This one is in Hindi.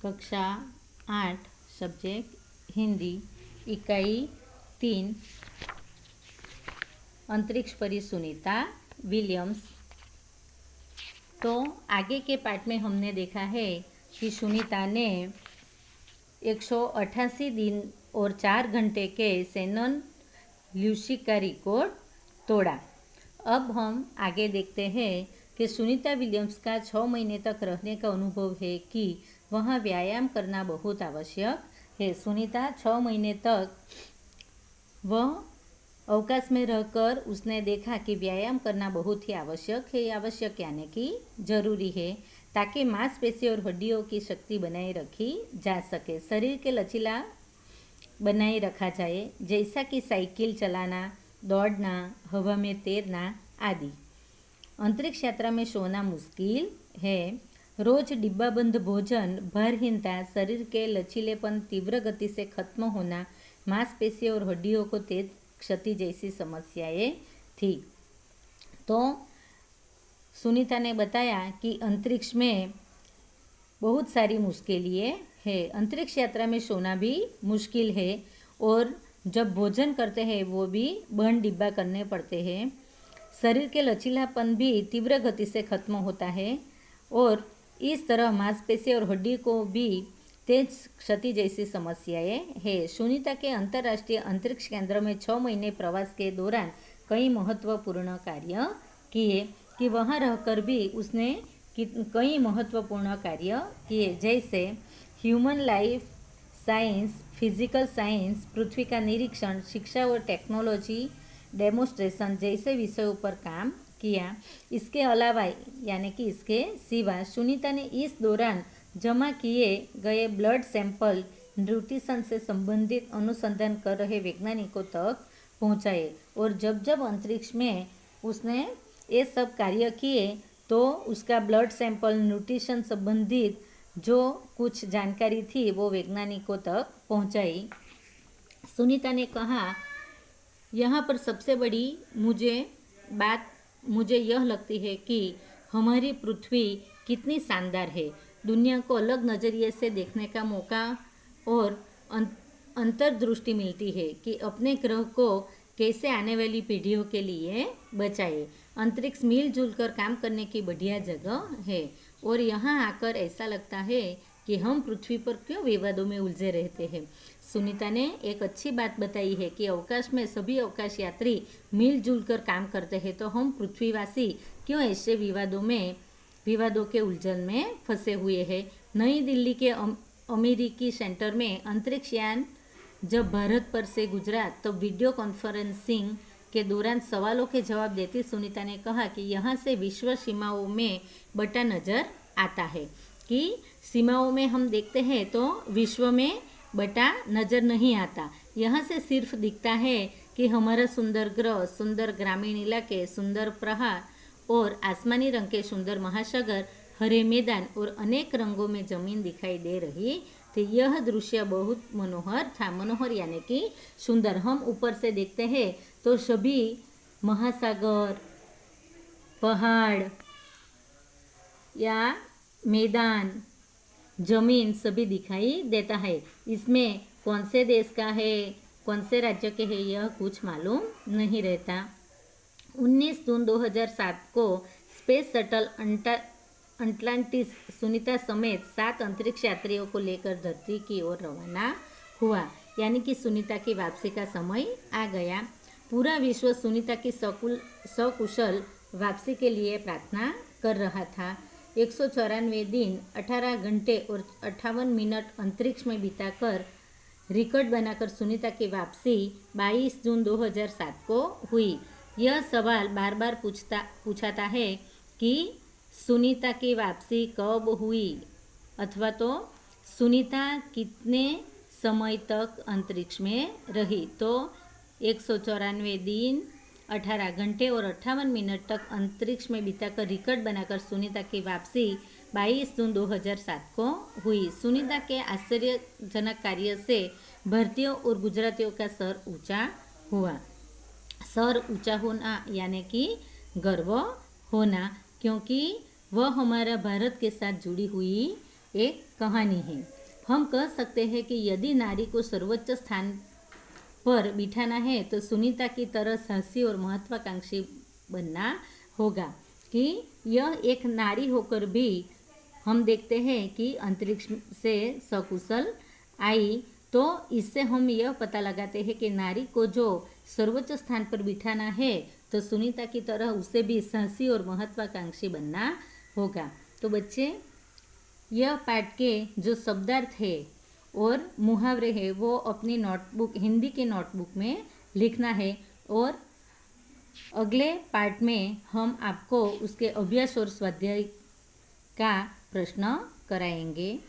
कक्षा 8 सब्जेक्ट हिंदी इकाई 3 अंतरिक्ष परी सुनीता विलियम्स। तो आगे के पाठ में हमने देखा है कि सुनीता ने 188 दिन और 4 घंटे के सेनन ल्यूसी का रिकॉर्ड तोड़ा। अब हम आगे देखते हैं कि सुनीता विलियम्स का 6 महीने तक रहने का अनुभव है कि वहाँ व्यायाम करना बहुत आवश्यक है। सुनीता 6 महीने तक वह अवकाश में रहकर उसने देखा कि व्यायाम करना बहुत ही आवश्यक है। आवश्यक यानी कि जरूरी है ताकि मांसपेशी और हड्डियों की शक्ति बनाए रखी जा सके, शरीर के लचीला बनाए रखा जाए, जैसा कि साइकिल चलाना, दौड़ना, हवा में तैरना आदि। अंतरिक्ष यात्रा में सोना मुश्किल है। रोज डिब्बाबंद भोजन, भारहीनता, शरीर के लचीलेपन, तीव्र गति से खत्म होना, मांसपेशी और हड्डियों को तेज क्षति जैसी समस्याएं थी। तो सुनीता ने बताया कि अंतरिक्ष में बहुत सारी मुश्किलें है। अंतरिक्ष यात्रा में सोना भी मुश्किल है और जब भोजन करते हैं वो भी बंद डिब्बा करने पड़ते हैं। शरीर के लचीलापन भी तीव्र गति से खत्म होता है और इस तरह मांसपेशी और हड्डी को भी तेज क्षति जैसी समस्याएं है। सुनीता के अंतर्राष्ट्रीय अंतरिक्ष केंद्र में 6 महीने प्रवास के दौरान कई महत्वपूर्ण कार्य किए कि वहां रहकर भी उसने कई महत्वपूर्ण कार्य किए, जैसे human life science, physical science, पृथ्वी का निरीक्षण, शिक्षा और टेक्नोलॉजी डेमोन्स्ट्रेशन जैसे विषयों पर काम किया। इसके अलावा यानी कि इसके सिवा सुनीता ने इस दौरान जमा किए गए ब्लड सैंपल न्यूट्रिशन से संबंधित अनुसंधान कर रहे वैज्ञानिकों तक पहुंचाए और जब जब अंतरिक्ष में उसने ये सब कार्य किए तो उसका ब्लड सैंपल न्यूट्रिशन संबंधित जो कुछ जानकारी थी वो वैज्ञानिकों तक पहुंचाई। सुनीता ने कहा, यहाँ पर सबसे बड़ी मुझे यह लगती है कि हमारी पृथ्वी कितनी शानदार है। दुनिया को अलग नज़रिए से देखने का मौका और अंतर्दृष्टि मिलती है कि अपने ग्रह को कैसे आने वाली पीढ़ियों के लिए बचाए। अंतरिक्ष मिलजुल कर काम करने की बढ़िया जगह है और यहाँ आकर ऐसा लगता है कि हम पृथ्वी पर क्यों विवादों में उलझे रहते हैं। सुनीता ने एक अच्छी बात बताई है कि अवकाश में सभी अवकाश यात्री मिलजुल कर काम करते हैं, तो हम पृथ्वीवासी क्यों ऐसे विवादों के उलझन में फंसे हुए हैं। नई दिल्ली के अमेरिकी सेंटर में अंतरिक्ष यान जब भारत पर से गुजरा तो वीडियो कॉन्फ्रेंसिंग के दौरान सवालों के जवाब देती सुनीता ने कहा कि यहाँ से विश्व सीमाओं में बटा नजर आता है कि सीमाओं में हम देखते हैं तो विश्व में बटा नजर नहीं आता। यहाँ से सिर्फ दिखता है कि हमारा सुंदर ग्रह, सुंदर ग्रामीण इलाके, सुंदर पहाड़ और आसमानी रंग के सुंदर महासागर, हरे मैदान और अनेक रंगों में जमीन दिखाई दे रही थी। यह दृश्य बहुत मनोहर था। मनोहर यानी कि सुंदर। हम ऊपर से देखते हैं तो सभी महासागर, पहाड़ या मैदान, जमीन सभी दिखाई देता है। इसमें कौन से देश का है, कौन से राज्य के है, यह कुछ मालूम नहीं रहता। 19 जून 2007 को स्पेस शटल अटलांटिस सुनीता समेत 7 अंतरिक्ष यात्रियों को लेकर धरती की ओर रवाना हुआ, यानी कि सुनीता की वापसी का समय आ गया। पूरा विश्व सुनीता की सकुशल वापसी के लिए प्रार्थना कर रहा था। 194 दिन, 18 घंटे और 58 मिनट अंतरिक्ष में बिताकर रिकॉर्ड बनाकर सुनीता की वापसी 22 जून 2007 को हुई। यह सवाल बार बार पूछाता है कि सुनीता की वापसी कब हुई अथवा तो सुनीता कितने समय तक अंतरिक्ष में रही। तो 194 दिन, 18 घंटे और 58 मिनट तक अंतरिक्ष में बिताकर रिकॉर्ड बनाकर सुनीता की वापसी 22 जून 2007 को हुई। सुनीता के आश्चर्यजनक कार्य से भारतीयों और गुजरातियों का सर ऊंचा हुआ। सर ऊंचा होना यानी कि गर्व होना, क्योंकि वह हमारा भारत के साथ जुड़ी हुई एक कहानी है। हम कह सकते हैं कि यदि नारी को सर्वोच्च स्थान पर बिठाना है तो सुनीता की तरह साहसी और महत्वाकांक्षी बनना होगा। कि यह एक नारी होकर भी हम देखते हैं कि अंतरिक्ष से सकुशल आई, तो इससे हम यह पता लगाते हैं कि नारी को जो सर्वोच्च स्थान पर बिठाना है तो सुनीता की तरह उसे भी साहसी और महत्वाकांक्षी बनना होगा। तो बच्चे, यह पाठ के जो शब्दार्थ है और मुहावरे हैं वो अपनी नोटबुक, हिंदी के नोटबुक में लिखना है और अगले पार्ट में हम आपको उसके अभ्यास और स्वाध्याय का प्रश्न कराएंगे।